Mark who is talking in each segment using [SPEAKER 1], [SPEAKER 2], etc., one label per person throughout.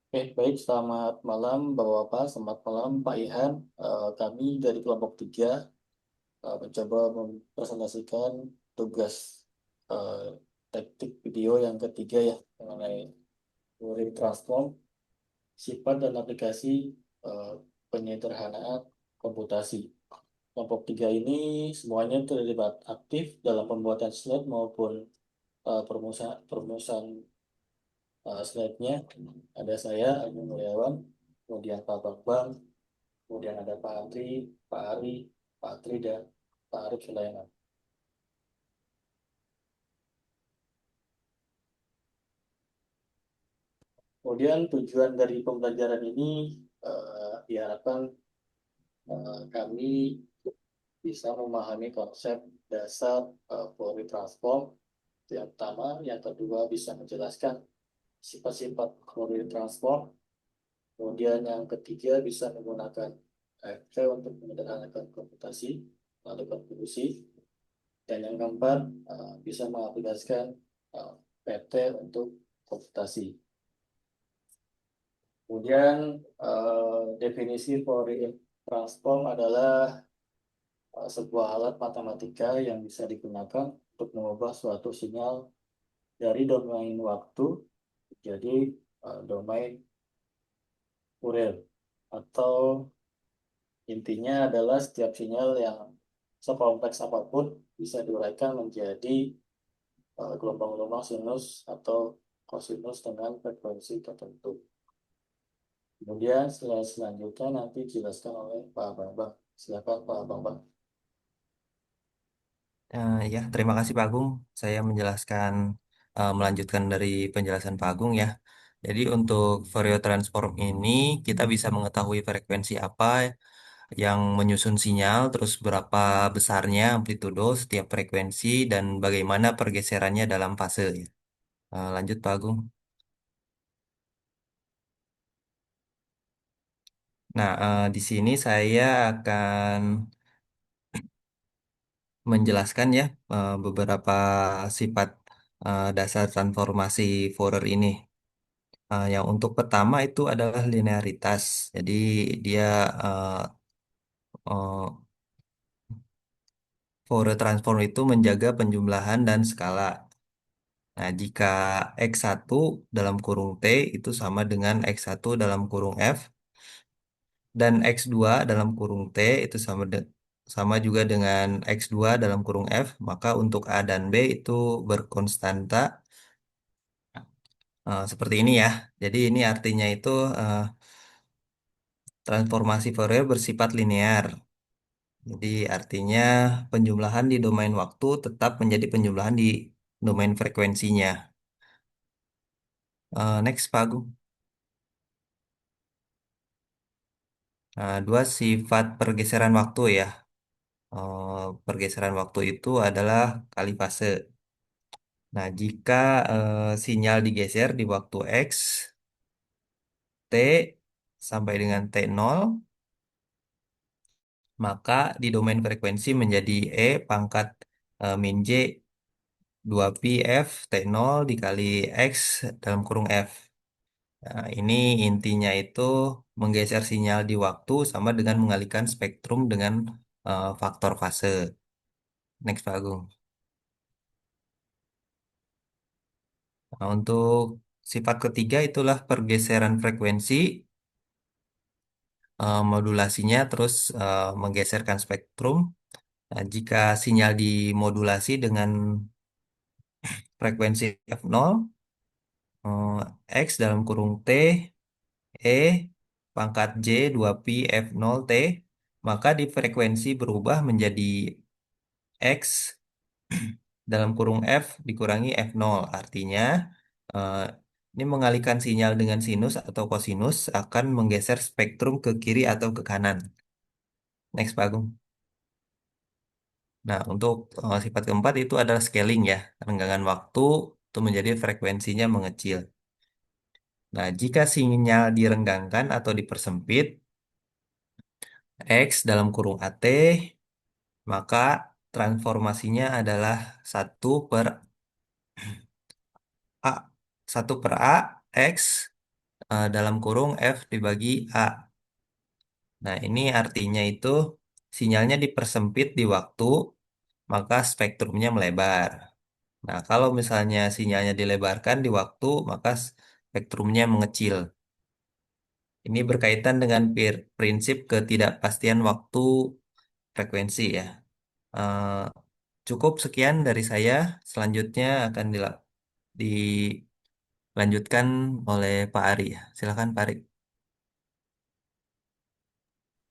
[SPEAKER 1] Oke, baik. Selamat malam, Bapak-Bapak. Selamat malam, Pak Ihan. Kami dari kelompok 3 mencoba mempresentasikan tugas eh, teknik video yang ketiga ya, mengenai teori transform, sifat dan aplikasi eh, penyederhanaan komputasi. Kelompok 3 ini semuanya terlibat aktif dalam pembuatan slide maupun perumusan slide-nya. Ada saya, Agung Mulyawan, kemudian Pak Bambang, kemudian ada Pak Andri, Pak Ari, Pak Tri, dan Pak Arif Sulaiman. Kemudian tujuan dari pembelajaran ini diharapkan kami bisa memahami konsep dasar Fourier transform. Itu yang pertama. Yang kedua, bisa menjelaskan sifat-sifat Fourier transform. Kemudian yang ketiga, bisa menggunakan AFC untuk menyederhanakan komputasi, lalu konklusi. Dan yang keempat, bisa mengaplikasikan PT untuk komputasi. Kemudian definisi Fourier transform adalah sebuah alat matematika yang bisa digunakan untuk mengubah suatu sinyal dari domain waktu jadi domain Fourier, atau intinya adalah setiap sinyal yang sekompleks apapun bisa diuraikan menjadi gelombang-gelombang sinus atau kosinus dengan frekuensi tertentu. Kemudian selanjutnya nanti dijelaskan oleh Pak Bambang. Silakan Pak Bambang.
[SPEAKER 2] Ya, terima kasih Pak Agung. Saya melanjutkan dari penjelasan Pak Agung ya. Jadi untuk Fourier transform ini kita bisa mengetahui frekuensi apa yang menyusun sinyal, terus berapa besarnya amplitudo setiap frekuensi dan bagaimana pergeserannya dalam fase. Ya. Lanjut Pak Agung. Nah, di sini saya akan menjelaskan ya beberapa sifat dasar transformasi Fourier ini. Yang untuk pertama itu adalah linearitas. Jadi dia uh, uh, Fourier transform itu menjaga penjumlahan dan skala. Nah, jika X1 dalam kurung T itu sama dengan X1 dalam kurung F dan X2 dalam kurung T itu sama juga dengan X2 dalam kurung F, maka untuk A dan B itu berkonstanta seperti ini ya. Jadi ini artinya itu transformasi Fourier bersifat linear. Jadi artinya penjumlahan di domain waktu tetap menjadi penjumlahan di domain frekuensinya. Next, Pak Agung. Dua sifat pergeseran waktu ya. Pergeseran waktu itu adalah kali fase. Nah, jika sinyal digeser di waktu X, T sampai dengan T0, maka di domain frekuensi menjadi E pangkat min J 2pi F T0 dikali X dalam kurung F. Nah, ini intinya itu menggeser sinyal di waktu sama dengan mengalihkan spektrum dengan faktor fase. Next, Pak Agung. Nah, untuk sifat ketiga itulah pergeseran frekuensi, modulasinya terus menggeserkan spektrum. Nah, jika sinyal dimodulasi dengan frekuensi F0, X dalam kurung T, E pangkat J 2pi F0 T, maka di frekuensi berubah menjadi X dalam kurung F dikurangi F0. Artinya, eh, ini mengalihkan sinyal dengan sinus atau kosinus akan menggeser spektrum ke kiri atau ke kanan. Next, Pak Agung. Nah, untuk sifat keempat itu adalah scaling ya. Renggangan waktu itu menjadi frekuensinya mengecil. Nah, jika sinyal direnggangkan atau dipersempit, X dalam kurung AT, maka transformasinya adalah satu per A. 1 per A, X dalam kurung F dibagi A. Nah, ini artinya itu sinyalnya dipersempit di waktu, maka spektrumnya melebar. Nah, kalau misalnya sinyalnya dilebarkan di waktu, maka spektrumnya mengecil. Ini berkaitan dengan prinsip ketidakpastian waktu frekuensi ya. Eh, Cukup sekian dari saya. Selanjutnya akan dilanjutkan oleh Pak Ari. Silakan Pak Ari.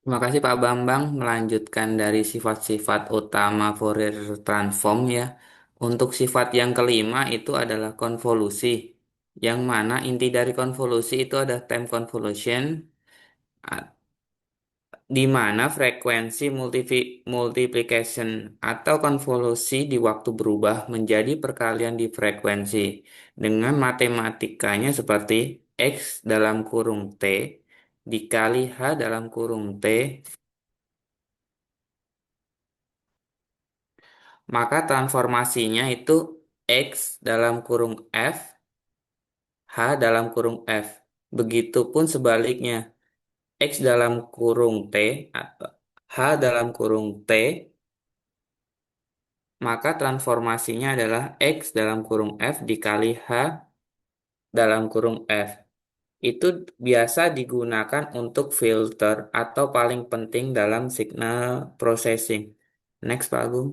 [SPEAKER 3] Terima kasih Pak Bambang melanjutkan dari sifat-sifat utama Fourier transform ya. Untuk sifat yang kelima itu adalah konvolusi. Yang mana inti dari konvolusi itu ada time convolution, a- di mana frekuensi multiplication atau konvolusi di waktu berubah menjadi perkalian di frekuensi dengan matematikanya seperti X dalam kurung T dikali H dalam kurung T, maka transformasinya itu X dalam kurung F, H dalam kurung F. Begitupun sebaliknya, X dalam kurung T atau H dalam kurung T, maka transformasinya adalah X dalam kurung F dikali H dalam kurung F. Itu biasa digunakan untuk filter atau paling penting dalam signal processing. Next, Pak Agung.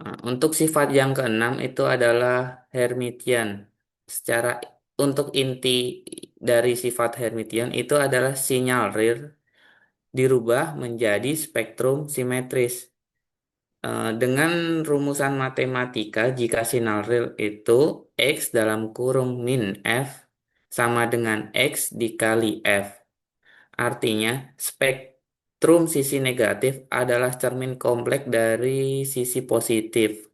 [SPEAKER 3] Nah, untuk sifat yang keenam itu adalah Hermitian. Secara untuk inti dari sifat Hermitian itu adalah sinyal real dirubah menjadi spektrum simetris. Dengan rumusan matematika, jika sinyal real itu X dalam kurung min F sama dengan X dikali F. Artinya, spektrum sisi negatif adalah cermin kompleks dari sisi positif.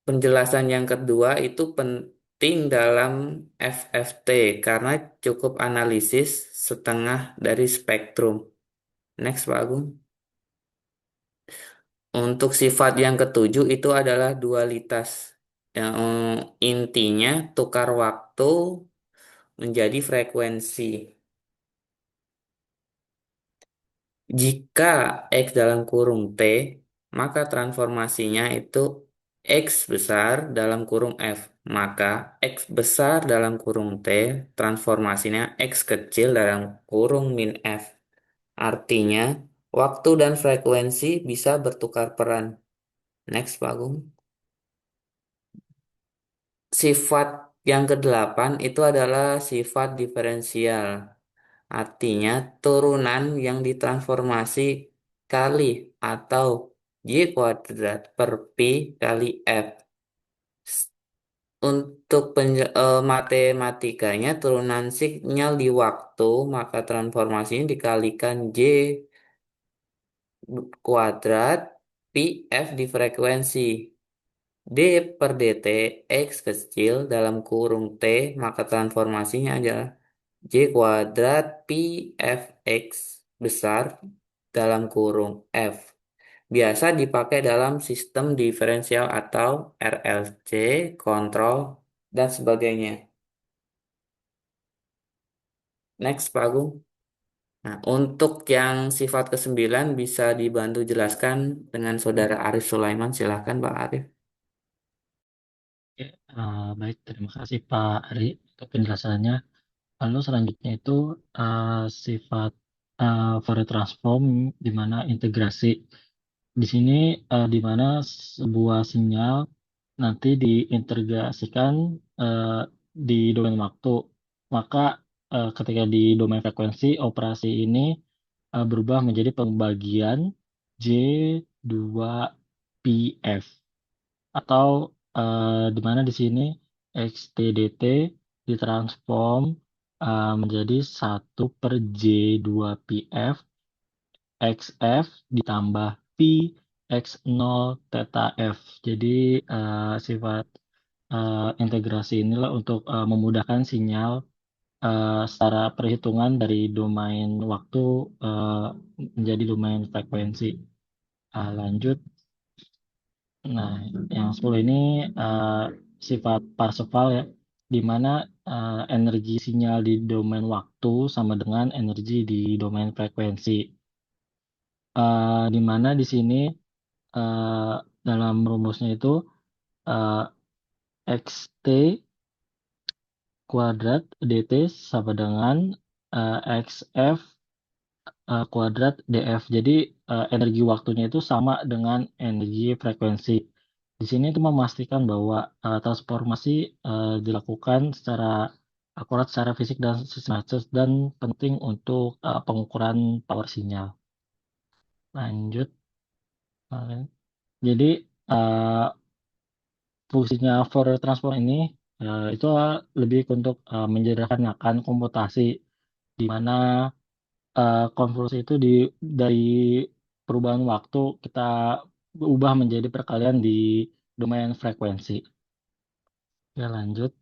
[SPEAKER 3] Penjelasan yang kedua itu penting dalam FFT karena cukup analisis setengah dari spektrum. Next, Pak Agung. Untuk sifat yang ketujuh itu adalah dualitas. Yang intinya tukar waktu menjadi frekuensi. Jika X dalam kurung T, maka transformasinya itu X besar dalam kurung F. Maka X besar dalam kurung T, transformasinya X kecil dalam kurung min F. Artinya, waktu dan frekuensi bisa bertukar peran. Next, Pak Agung. Sifat yang kedelapan itu adalah sifat diferensial. Artinya turunan yang ditransformasi kali atau Y kuadrat per Pi kali F. Untuk matematikanya turunan sinyal di waktu maka transformasinya dikalikan Y kuadrat Pi F di frekuensi. D per dt X kecil dalam kurung T maka transformasinya adalah Y kuadrat pi f x besar dalam kurung F. Biasa dipakai dalam sistem diferensial atau RLC, kontrol, dan sebagainya. Next, Pak Agung. Nah, untuk yang sifat kesembilan bisa dibantu jelaskan dengan Saudara Arif Sulaiman. Silahkan, Pak Arif.
[SPEAKER 4] Oke, baik, terima kasih Pak Ari untuk penjelasannya. Lalu selanjutnya itu sifat Fourier transform di mana integrasi. Di sini di mana sebuah sinyal nanti diintegrasikan eh, di domain waktu. Maka ketika di domain frekuensi, operasi ini berubah menjadi pembagian J2PF atau di mana di sini XTDT ditransform menjadi 1/J2PF XF ditambah P X0 theta F. Jadi sifat integrasi inilah untuk memudahkan sinyal secara perhitungan dari domain waktu eh, menjadi domain frekuensi. Lanjut. Nah, yang 10 ini sifat Parseval ya. di mana energi sinyal di domain waktu sama dengan energi di domain frekuensi. Di mana di sini eh, dalam rumusnya itu eh, xt kuadrat dt sama dengan xf kuadrat df. Jadi energi waktunya itu sama dengan energi frekuensi. Di sini itu memastikan bahwa transformasi dilakukan secara akurat secara fisik dan sistematis dan penting untuk pengukuran power sinyal. Lanjut. Oke. Jadi eh, fungsinya Fourier transform ini itu lebih untuk menyederhanakan komputasi di mana konvolusi itu dari perubahan waktu kita ubah menjadi perkalian di domain frekuensi. Ya, lanjut.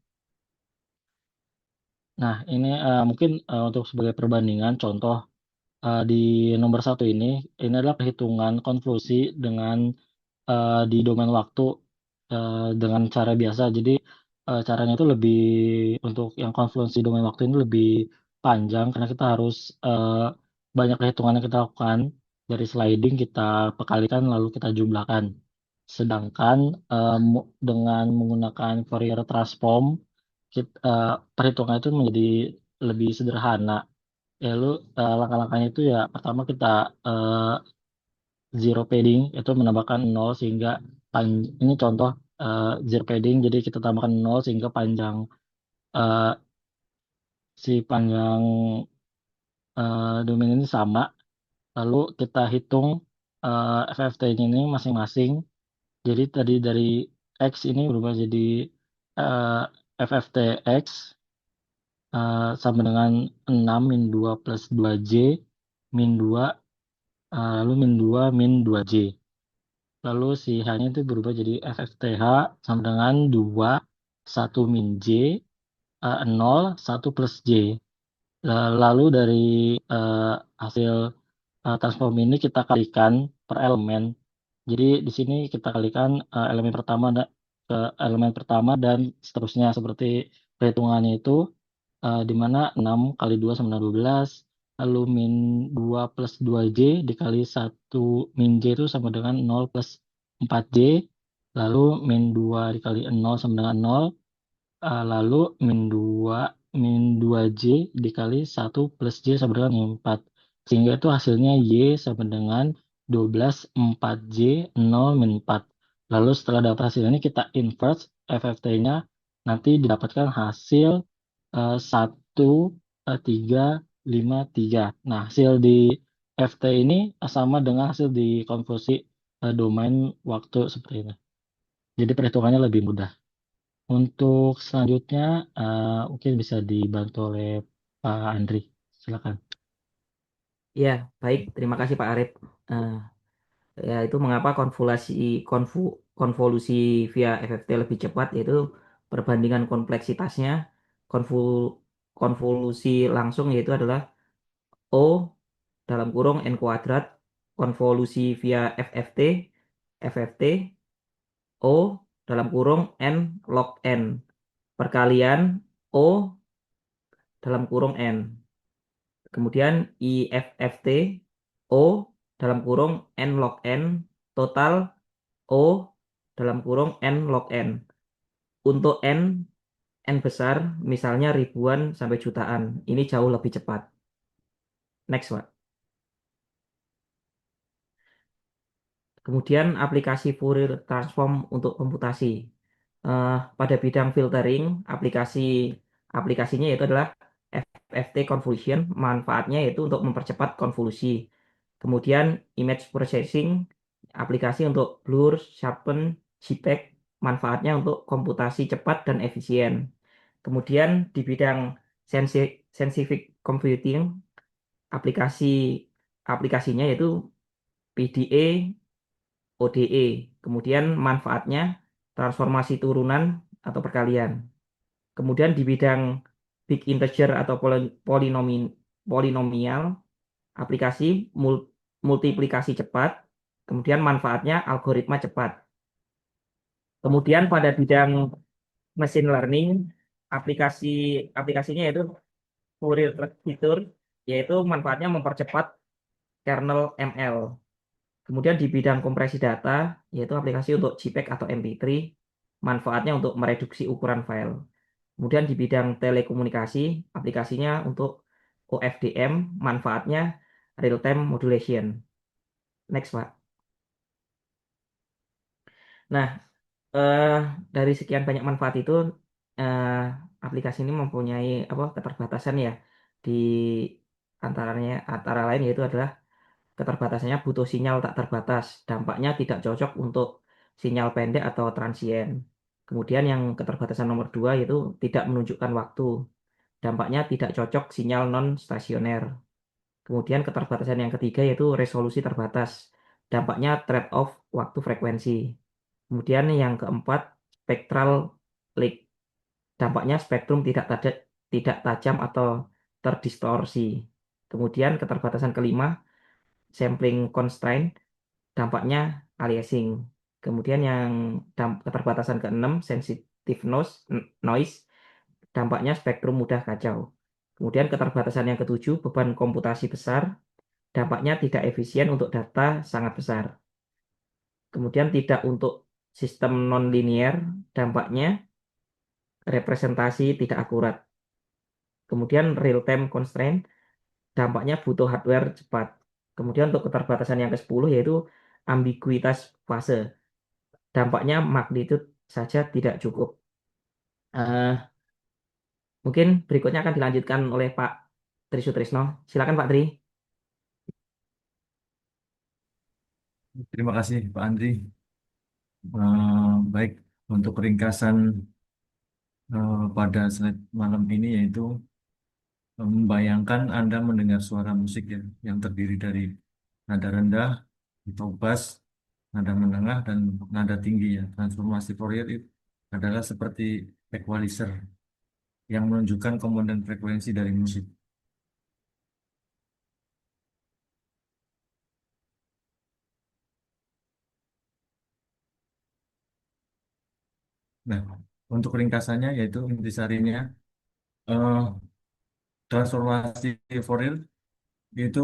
[SPEAKER 4] Nah, ini mungkin untuk sebagai perbandingan contoh di nomor satu ini adalah perhitungan konvolusi dengan di domain waktu dengan cara biasa. Jadi caranya itu lebih untuk yang konvolusi domain waktu ini lebih panjang karena kita harus banyak perhitungan yang kita lakukan dari sliding kita pekalikan lalu kita jumlahkan. Sedangkan dengan menggunakan Fourier transform perhitungan itu menjadi lebih sederhana. Ya, lu langkah-langkahnya itu ya pertama kita eh, zero padding itu menambahkan nol sehingga ini contoh zero padding jadi kita tambahkan nol sehingga eh, panjang domain ini sama lalu kita hitung FFT ini masing-masing jadi tadi dari X ini berubah jadi eh, FFT X sama dengan 6 min 2 plus 2J min 2 lalu min 2 min 2J. Lalu si H-nya itu berubah jadi FFTH sama dengan 2, 1 min J, 0, 1 plus J. Lalu dari eh, hasil transform ini kita kalikan per elemen. Jadi di sini kita kalikan ke elemen pertama dan seterusnya seperti perhitungannya itu di mana 6 kali 2 sama dengan 12, lalu min 2 plus 2J dikali 1 min J itu sama dengan 0 plus 4J, lalu min 2 dikali 0 sama dengan 0, lalu min 2J dikali 1 plus J sama dengan 4. Sehingga itu hasilnya Y sama dengan 12 4J 0 min 4. Lalu setelah dapat hasil ini kita invert FFT-nya nanti didapatkan hasil 1,353. Nah, hasil di FT ini sama dengan hasil di konvolusi domain waktu seperti ini. Jadi perhitungannya lebih mudah. Untuk selanjutnya mungkin bisa dibantu oleh Pak Andri. Silakan.
[SPEAKER 5] Ya, baik. Terima kasih Pak Arif. Eh, Ya, itu mengapa konvolusi via FFT lebih cepat, yaitu perbandingan kompleksitasnya. Konvol- Konvolusi langsung yaitu adalah O dalam kurung N kuadrat, konvolusi via FFT, O dalam kurung N log N, perkalian O dalam kurung N. Kemudian IFFT, O dalam kurung N log N, total O dalam kurung N log N. Untuk N besar, misalnya ribuan sampai jutaan. Ini jauh lebih cepat. Next, Pak. Kemudian aplikasi Fourier Transform untuk komputasi. Pada bidang filtering, aplikasinya yaitu adalah FFT convolution. Manfaatnya yaitu untuk mempercepat konvolusi. Kemudian image processing, aplikasi untuk blur, sharpen, JPEG. Manfaatnya untuk komputasi cepat dan efisien. Kemudian di bidang scientific computing, aplikasinya yaitu PDA, ODE. Kemudian manfaatnya transformasi turunan atau perkalian. Kemudian di bidang big integer atau polinomial, aplikasi multiplikasi cepat. Kemudian manfaatnya algoritma cepat. Kemudian pada bidang machine learning, aplikasi aplikasinya yaitu Fourier fitur, yaitu manfaatnya mempercepat kernel ML. Kemudian di bidang kompresi data, yaitu aplikasi untuk JPEG atau MP3, manfaatnya untuk mereduksi ukuran file. Kemudian di bidang telekomunikasi, aplikasinya untuk OFDM, manfaatnya real-time modulation. Next, Pak. Nah, eh, dari sekian banyak manfaat itu, eh, aplikasi ini mempunyai apa keterbatasan ya. Di antara lain yaitu adalah keterbatasannya butuh sinyal tak terbatas. Dampaknya tidak cocok untuk sinyal pendek atau transien. Kemudian yang keterbatasan nomor 2 yaitu tidak menunjukkan waktu. Dampaknya tidak cocok sinyal non-stasioner. Kemudian keterbatasan yang ketiga yaitu resolusi terbatas. Dampaknya trade-off waktu frekuensi. Kemudian yang keempat, spectral leak. Dampaknya spektrum tidak tajam atau terdistorsi. Kemudian keterbatasan kelima, sampling constraint. Dampaknya aliasing. Kemudian yang keterbatasan keenam, sensitive noise. Dampaknya spektrum mudah kacau. Kemudian keterbatasan yang ketujuh, beban komputasi besar. Dampaknya tidak efisien untuk data sangat besar. Kemudian tidak untuk sistem non-linear, dampaknya representasi tidak akurat. Kemudian real-time constraint, dampaknya butuh hardware cepat. Kemudian untuk keterbatasan yang ke-10 yaitu ambiguitas fase. Dampaknya magnitude saja tidak cukup. Eh, Mungkin berikutnya akan dilanjutkan oleh Pak Tri Sutrisno. Silakan Pak Tri.
[SPEAKER 2] Terima kasih Pak Andri. Baik, untuk ringkasan pada slide malam ini yaitu membayangkan Anda mendengar suara musik ya, yang terdiri dari nada rendah atau bass, nada menengah, dan nada tinggi ya. Transformasi Fourier itu adalah seperti equalizer yang menunjukkan komponen frekuensi dari musik. Nah, untuk ringkasannya yaitu intisarinya eh, transformasi Fourier itu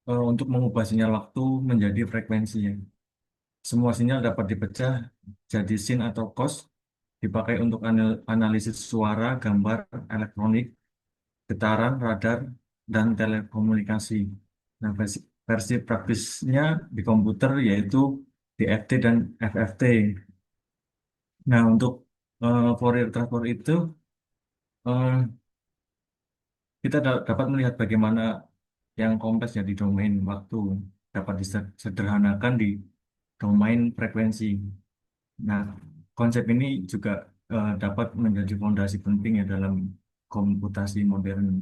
[SPEAKER 2] untuk mengubah sinyal waktu menjadi frekuensi ya. Semua sinyal dapat dipecah jadi sin atau cos, dipakai untuk analisis suara, gambar, elektronik, getaran, radar, dan telekomunikasi. Nah, versi praktisnya di komputer yaitu DFT dan FFT. Nah, untuk Fourier transform itu eh, kita dapat melihat bagaimana yang kompleks ya di domain waktu dapat disederhanakan di domain frekuensi. Nah, konsep ini juga dapat menjadi fondasi penting ya dalam komputasi modern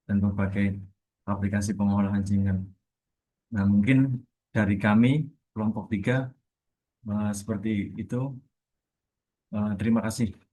[SPEAKER 2] dan berbagai aplikasi pengolahan sinyal. Nah, mungkin dari kami, kelompok 3, seperti itu. Terima kasih.